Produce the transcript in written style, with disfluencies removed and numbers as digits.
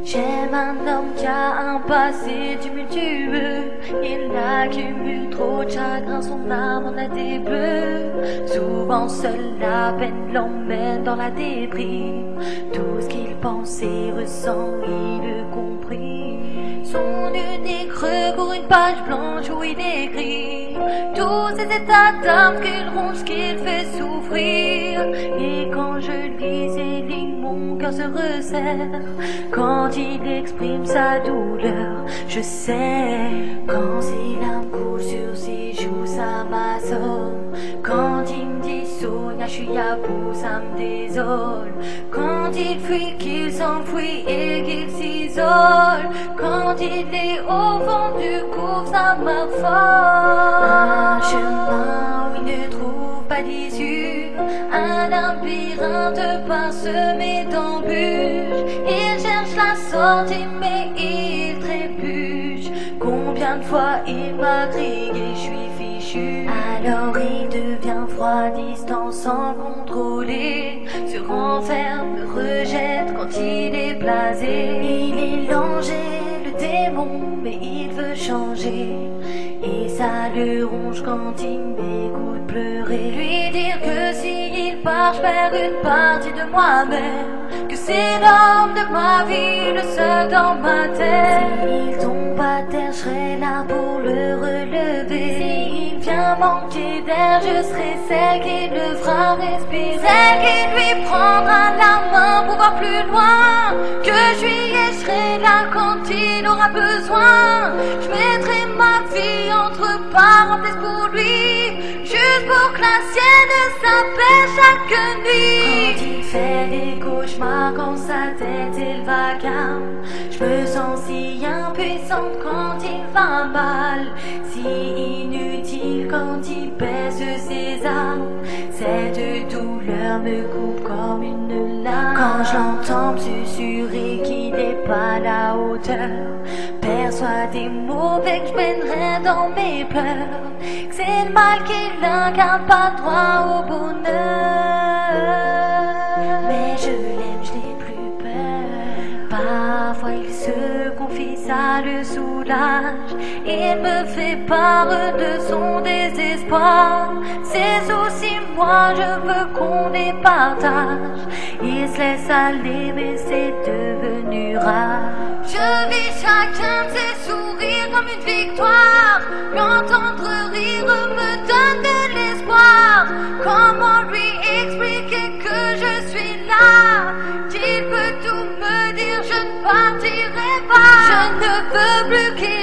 J'aime un homme qui a un passé tumultueux. Il accumule trop de chagrin, son âme en a des bleus. Souvent seul, la peine l'emmène dans la déprime. Tout ce qu'il pense et ressent, il le comprit. Son unique recours, une page blanche où il écrit tous ces états d'âme qu'il ronge, qu'il fait souffrir. Et quand je lis ces lignes, mon cœur se resserre. Quand il exprime sa douleur, je sais. Quand ses larmes coulent sur ses joues, ça m'assomme. Quand il me dit Sonia, je suis à bout, ça me désole. Quand il fuit, qu'il s'enfuit et qu'il s'isole. Quand il est au fond du gouffre, ça m'affole. Un chemin où il ne trouve pas d'issue, un labyrinthe parsemé d'embûches. Il cherche la sortie mais il trébuche. Combien de fois il m'a grillé, je suis fichu. Alors il devient froid, distant sans contrôler. Se renferme, me rejette quand il est blasé. Il est l'angèle, le démon, mais il veut changer. Et ça le ronge quand il m'écoute pleurer. Lui dire que s'il part, je perds une partie de moi-même. Que c'est l'homme de ma vie, le seul dans ma tête. S'il tombe à terre, je serai là pour le relever. S'il vient manquer d'air, je serai celle qui le fera respirer. Celle qui lui prendra la main pour voir plus loin. Que je lui et je serai là quand il aura besoin. Je mettrai ma vie entre parenthèses pour lui, juste pour que la sienne s'appelle chaque nuit. Quand il fait des cauchemars, quand sa tête est le vacarme, je me sens si impuissante quand il va mal, si inutile quand il baisse ses armes. Cette douleur me coupe comme une lame. Quand je l'entends me susurrer qu'il n'est pas à la hauteur, perçois des mots que je mènerai dans mes pleurs, que c'est le mal qu'il incarne, pas le droit au bonheur. Mais je l'aime, je n'ai plus peur. Parfois il se confie, ça le soulage. Il me fait part de son désespoir. Ses soucis, moi je veux qu'on les partage. Il se laisse aller mais c'est devenu rare. Je vis chacun de ses sourires comme une victoire. L'entendre rire me donne de l'espoir. Comment lui expliquer que je suis là, qu'il peut tout me dire, je ne partirai pas. Je ne veux plus qu'il